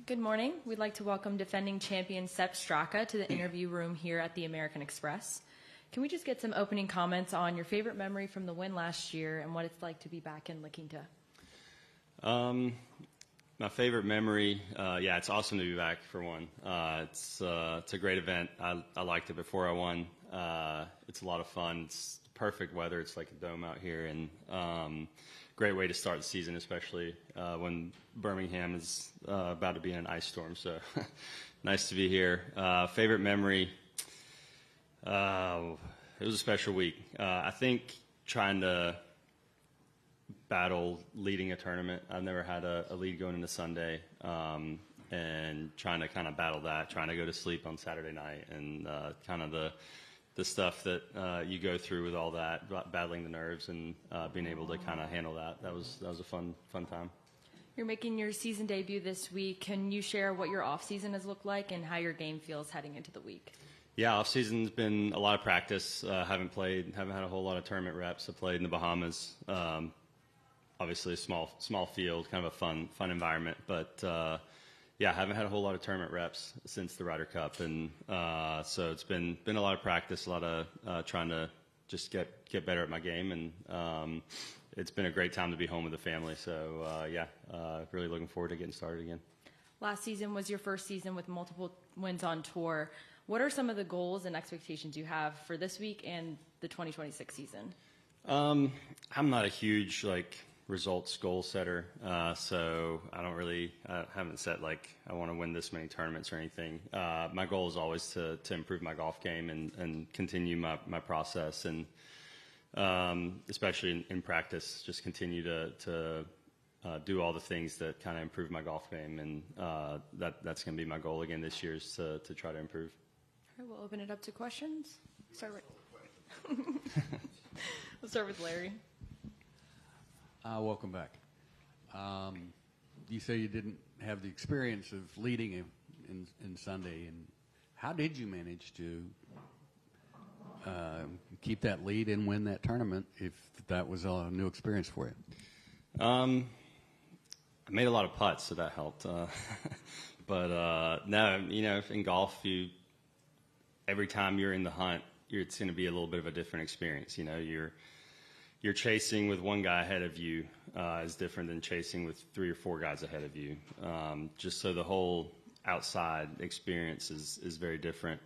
Good morning. We'd like to welcome defending champion Sepp Straka to the interview room here at the American Express. Can we just get some opening comments on your favorite memory from the win last year and what it's like to be back in La Quinta? My favorite memory, it's awesome to be back for one. It's a great event. I liked it before I won. It's a lot of fun. It's perfect weather. It's like a dome out here, and great way to start the season, especially when Birmingham is about to be in an ice storm. So nice to be here. Favorite memory, it was a special week. I think trying to battle leading a tournament. I've never had a lead going into Sunday, and trying to kind of battle that, trying to go to sleep on Saturday night, and kind of the stuff that you go through with all that, battling the nerves and being able to kind of handle that. That was a fun time. You're making your season debut this week. Can you share what your off-season has looked like and how your game feels heading into the week? Yeah, off-season's been a lot of practice. Haven't had a whole lot of tournament reps. I played in the Bahamas. Obviously a small field, kind of a fun environment, but I haven't had a whole lot of tournament reps since the Ryder Cup, and so it's been a lot of practice, a lot of trying to just get better at my game, and it's been a great time to be home with the family. So really looking forward to getting started again. Last season was your first season with multiple wins on tour. What are some of the goals and expectations you have for this week and the 2026 season? I'm not a huge results goal setter, so I haven't set I want to win this many tournaments or anything. My goal is always to improve my golf game and continue my process, and especially in practice, just continue to do all the things that kind of improve my golf game, and that's going to be my goal again this year, is to try to improve. All right, we'll open it up to questions. We'll start with Larry. Welcome back. You say you didn't have the experience of leading in Sunday, and how did you manage to keep that lead and win that tournament if that was a new experience for you? I made a lot of putts, so that helped. But no, in golf, every time you're in the hunt, it's going to be a little bit of a different experience. You're chasing with one guy ahead of you is different than chasing with 3 or 4 guys ahead of you. Just so the whole outside experience is very different.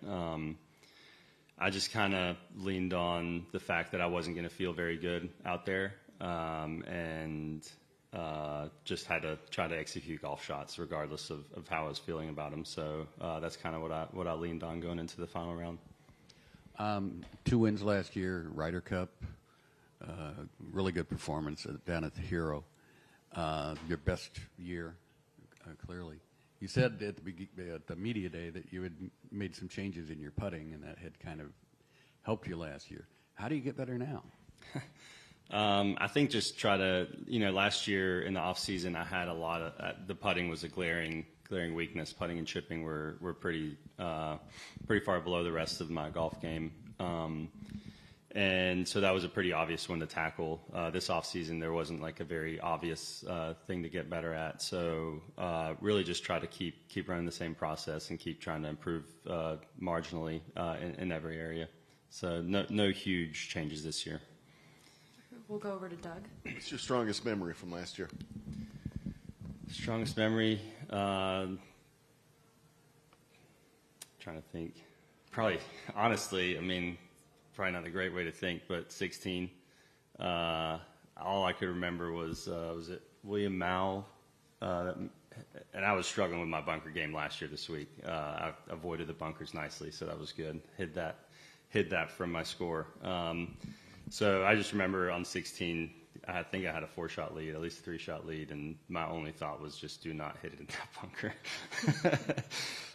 I just kind of leaned on the fact that I wasn't going to feel very good out there, and just had to try to execute golf shots regardless of how I was feeling about them. So that's kind of what I leaned on going into the final round. 2 wins last year, Ryder Cup. Really good performance down at the Hero. Your best year, clearly. You said at the media day that you had made some changes in your putting, and that had kind of helped you last year. How do you get better now? I think just try to, last year in the off season, I had a lot of the putting was a glaring weakness. Putting and chipping were pretty far below the rest of my golf game. And so that was a pretty obvious one to tackle. This offseason, there wasn't a very obvious thing to get better at. So really just try to keep running the same process and keep trying to improve marginally in every area. So no huge changes this year. We'll go over to Doug. What's your strongest memory from last year? Strongest memory? Trying to think. Probably, honestly, probably not a great way to think, but 16. All I could remember was it William Mao? And I was struggling with my bunker game last year this week. I avoided the bunkers nicely, so that was good. Hid that from my score. So I just remember on 16, I think I had a 4-shot lead, at least a 3-shot lead, and my only thought was just do not hit it in that bunker.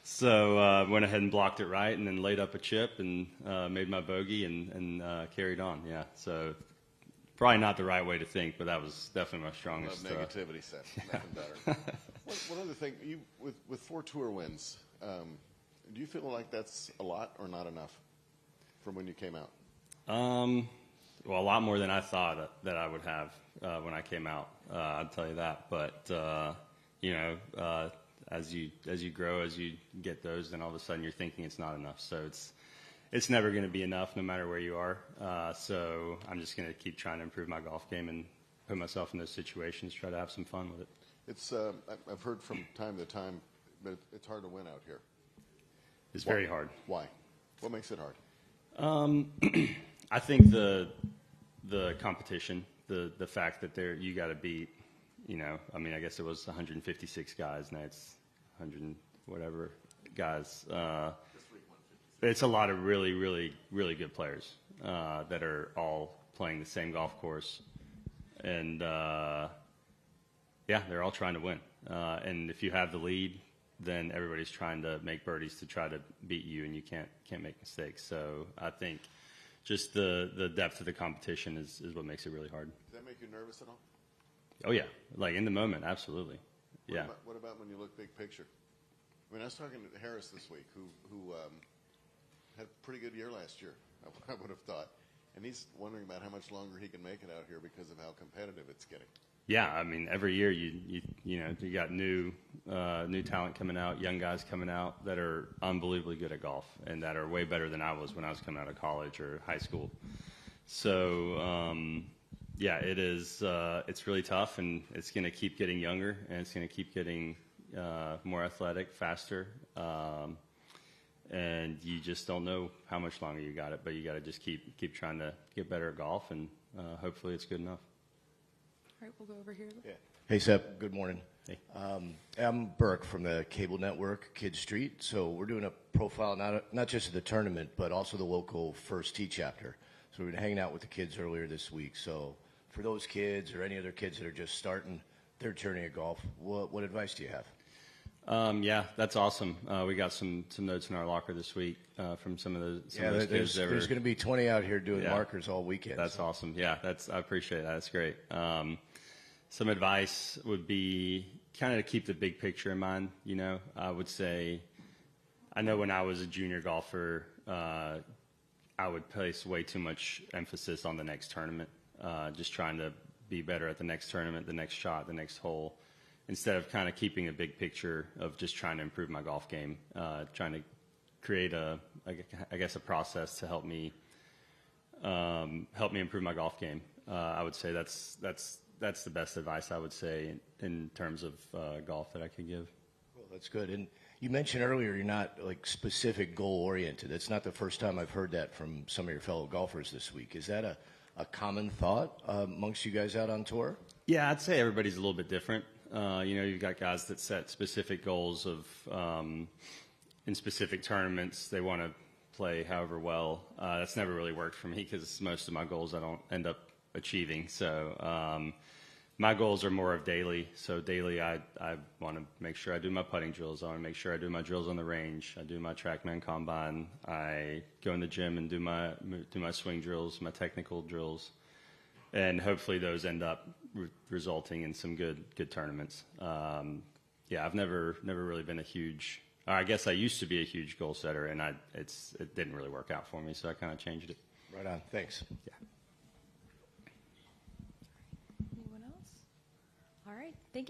So went ahead and blocked it right, and then laid up a chip and made my bogey and carried on. Yeah, so probably not the right way to think, but that was definitely my strongest. Love negativity, Seth. Nothing better. One other thing, with 4 tour wins, do you feel like that's a lot or not enough from when you came out? Well, a lot more than I thought that I would have when I came out. I'd tell you that. But as you grow, as you get those, then all of a sudden you're thinking it's not enough. So it's never going to be enough, no matter where you are. So I'm just going to keep trying to improve my golf game and put myself in those situations, try to have some fun with it. It's I've heard from time to time, but it's hard to win out here. It's very hard. Why? What makes it hard? I think the competition, the fact that you got to beat, I mean, I guess it was 156 guys, now it's 100 and whatever guys. It's a lot of really, really, really good players that are all playing the same golf course, and they're all trying to win. And if you have the lead, then everybody's trying to make birdies to try to beat you, and you can't make mistakes. So I think just the depth of the competition is what makes it really hard. Does that make you nervous at all? Oh yeah, like in the moment, absolutely. Yeah. What about when you look big picture? I mean, I was talking to Harris this week, who had a pretty good year last year, I would have thought, and he's wondering about how much longer he can make it out here because of how competitive it's getting. Yeah, I mean, every year you got new talent coming out, young guys coming out that are unbelievably good at golf and that are way better than I was when I was coming out of college or high school. So it is. It's really tough, and it's going to keep getting younger, and it's going to keep getting more athletic, faster, and you just don't know how much longer you got it. But you got to just keep trying to get better at golf, and hopefully it's good enough. All right, we'll go over here. Yeah. Hey, Sepp. Good morning. Hey. I'm Burke from the cable network, Kid Street. So we're doing a profile not just of the tournament, but also the local First Tee chapter. So we've been hanging out with the kids earlier this week. So for those kids or any other kids that are just starting their journey of golf, what advice do you have? Yeah, that's awesome. We got some notes in our locker this week from some of those kids. There's going to be 20 out here doing markers all weekend. That's awesome. Yeah, I appreciate that. That's great. Some advice would be kind of to keep the big picture in mind. I would say, I know when I was a junior golfer, I would place way too much emphasis on the next tournament, just trying to be better at the next tournament, the next shot, the next hole, instead of kind of keeping a big picture of just trying to improve my golf game, trying to create a process to help me improve my golf game. I would say that's the best advice I would say in terms of golf that I could give. Well, that's good. And you mentioned earlier you're not like specific goal oriented. It's not the first time I've heard that from some of your fellow golfers this week. Is that a common thought amongst you guys out on tour? Yeah, I'd say everybody's a little bit different. You've got guys that set specific goals of in specific tournaments. They want to play however well. That's never really worked for me because most of my goals I don't end up achieving. So my goals are more of daily. So daily I want to make sure I do my putting drills. I want to make sure I do my drills on the range. I do my TrackMan combine. I go in the gym and do my swing drills, my technical drills. And hopefully those end up resulting in some good tournaments. I've never really been a huge, or I guess I used to be a huge goal setter, and it didn't really work out for me, so I kind of changed it. Right on. Thanks. Yeah.